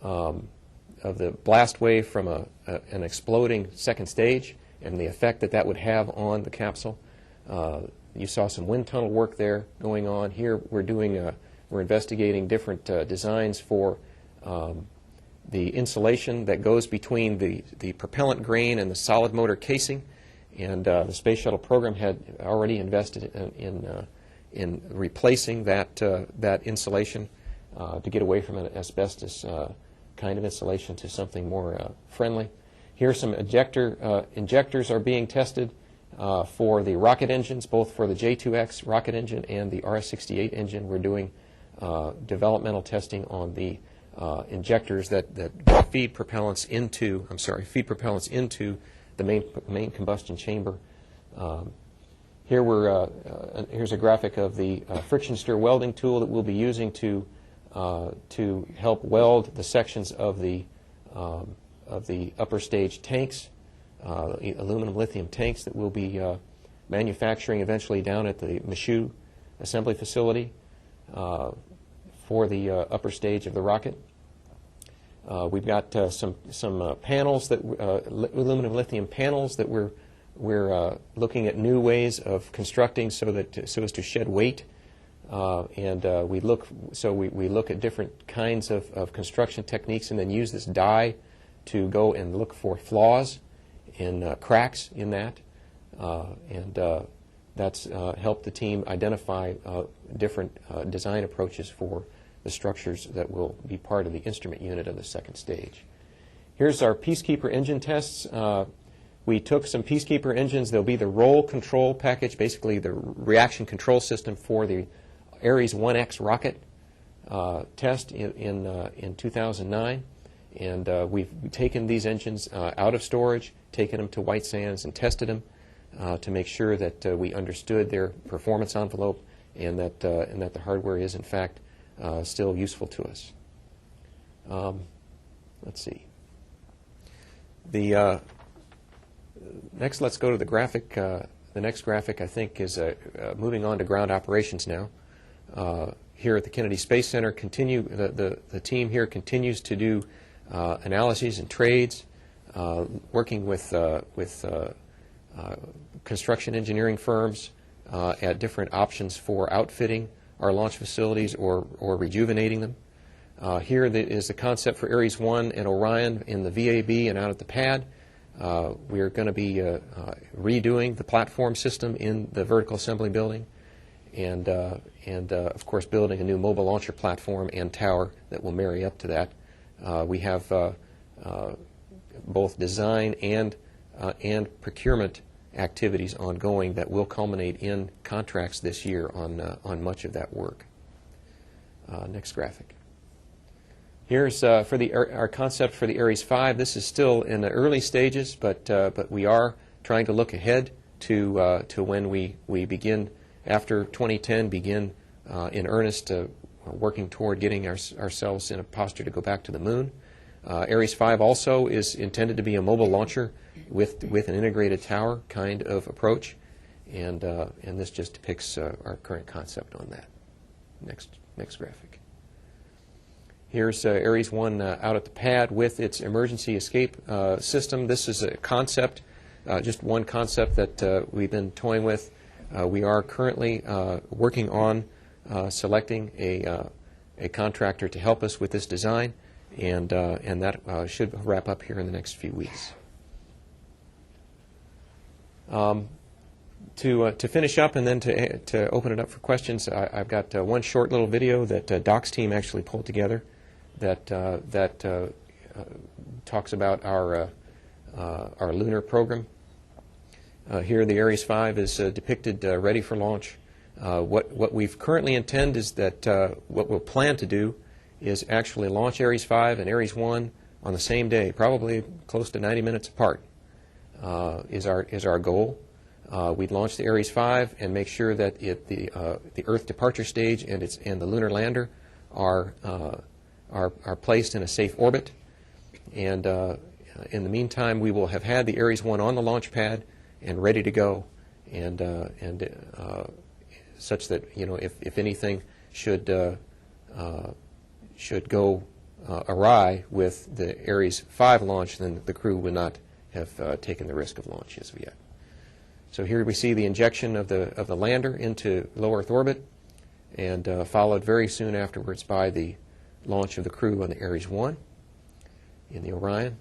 the blast wave from an exploding second stage and the effect that that would have on the capsule. You saw some wind tunnel work there going on. Here we're investigating different designs for the insulation that goes between the propellant grain and the solid motor casing. And the Space Shuttle program had already invested in replacing that insulation to get away from an asbestos kind of insulation to something more friendly. Here some injectors are being tested for the rocket engines, both for the J2X rocket engine and the RS-68 engine. We're doing developmental testing on the injectors that feed propellants into the main combustion chamber. Here's a graphic of the friction stir welding tool that we'll be using to help weld the sections of the upper stage tanks, aluminum lithium tanks that we'll be manufacturing eventually down at the Michoud assembly facility for the upper stage of the rocket. We've got some panels aluminum lithium panels that we're looking at new ways of constructing so as to shed weight, we look at different kinds of construction techniques and then use this die to go and look for flaws in cracks in that, that's helped the team identify different design approaches for the structures that will be part of the instrument unit of the second stage. Here's our Peacekeeper engine tests. We took some Peacekeeper engines. They'll be the roll control package, basically the reaction control system for the Ares-1X rocket test in 2009. And we've taken these engines out of storage, taken them to White Sands and tested them to make sure that we understood their performance envelope and that the hardware is, in fact, still useful to us. Let's see. Next, let's go to the graphic. The next graphic, I think, is moving on to ground operations now. Here at the Kennedy Space Center, the team here continues to do analyses and trades, working with construction engineering firms at different options for outfitting our launch facilities or rejuvenating them. Here is the concept for Ares-1 and Orion in the VAB and out at the pad. We are going to be redoing the platform system in the vertical assembly building and of course, building a new mobile launcher platform and tower that will marry up to that. We have both design and procurement activities ongoing that will culminate in contracts this year on much of that work. Next graphic. Here's for our concept for the Ares-5. This is still in the early stages, but we are trying to look ahead to when we begin, after 2010, begin in earnest working toward getting ourselves in a posture to go back to the moon. Ares-5 also is intended to be a mobile launcher with an integrated tower kind of approach, and this just depicts our current concept on that. Next graphic. Here's Ares-1 out at the pad with its emergency escape system. This is a concept, just one concept that we've been toying with. We are currently working on selecting a contractor to help us with this design, and that should wrap up here in the next few weeks. To finish up and then to open it up for questions, I've got one short little video that Doc's team actually pulled together that talks about our lunar program. Here the Ares-5 is depicted ready for launch. What we've currently intend is that what we'll plan to do is actually launch Ares-5 and Ares-1 on the same day, probably close to 90 minutes apart, is our goal. We'd launch the Ares-5 and make sure that the Earth departure stage and the lunar lander are placed in a safe orbit. And in the meantime, we will have had the Ares-1 on the launch pad and ready to go, and such that if anything should go awry with the Ares-5 launch, then the crew would not have taken the risk of launch as of yet. So here we see the injection of the lander into low Earth orbit, and followed very soon afterwards by the launch of the crew on the Ares-1 in the Orion.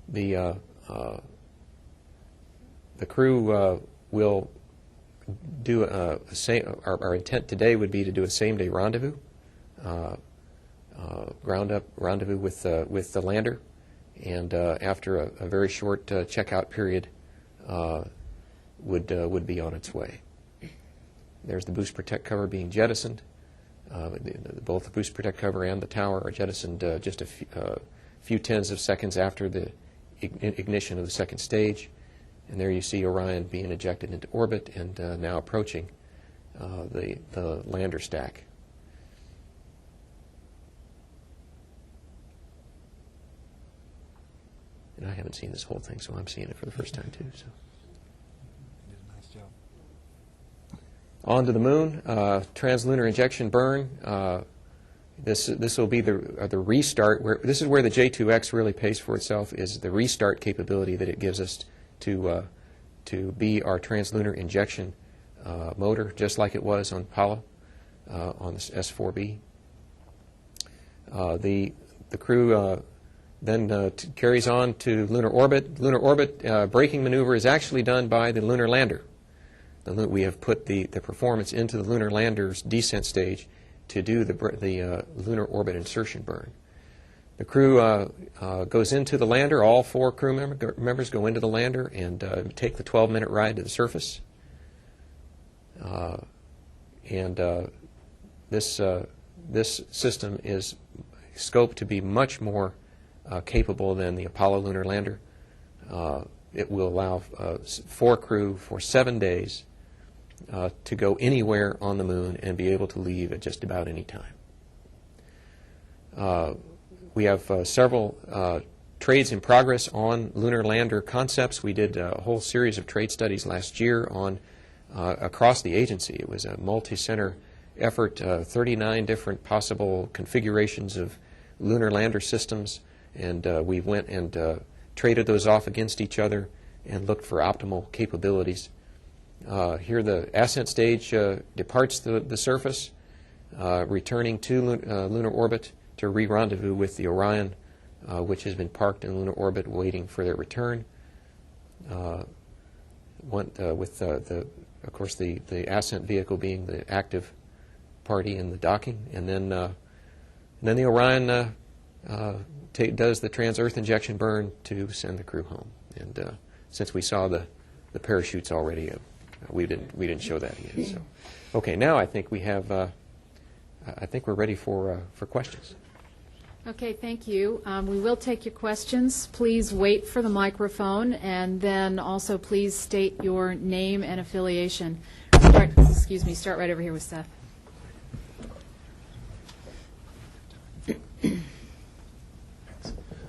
The crew will do our intent today would be to do a same-day rendezvous, ground-up rendezvous with the lander, and after a very short checkout period, would be on its way. There's the boost protect cover being jettisoned. Both the boost protect cover and the tower are jettisoned just a few tens of seconds after the ignition of the second stage. And there you see Orion being ejected into orbit and now approaching the lander stack. And I haven't seen this whole thing, so I'm seeing it for the first time too. So. You did a nice job. On to the moon, translunar injection burn. This will be the restart. This is where the J2X really pays for itself, is the restart capability that it gives us to be our translunar injection motor, just like it was on Apollo, on the S4B. The crew then carries on to lunar orbit. Lunar orbit braking maneuver is actually done by the lunar lander. We have put the performance into the lunar lander's descent stage to do the lunar orbit insertion burn. The crew goes into the lander. All 4 crew members go into the lander and take the 12-minute ride to the surface. This system is scoped to be much more capable than the Apollo lunar lander. It will allow 4 crew for 7 days to go anywhere on the moon and be able to leave at just about any time. We have several trades in progress on lunar lander concepts. We did a whole series of trade studies last year on across the agency. It was a multi-center effort, 39 different possible configurations of lunar lander systems, and we went and traded those off against each other and looked for optimal capabilities. Here the ascent stage departs the surface, returning to lunar orbit to re-rendezvous with the Orion, which has been parked in lunar orbit waiting for their return. With, of course, the ascent vehicle being the active party in the docking. And then the Orion does the trans-Earth injection burn to send the crew home. And since we saw the parachutes already, we didn't show that yet. So, okay, now I think we have. I think we're ready for questions. Okay, thank you. We will take your questions. Please wait for the microphone, and then also please state your name and affiliation. Start right over here with Seth.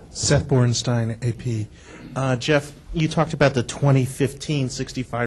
Seth Borenstein, AP. Jeff, you talked about the 2015 65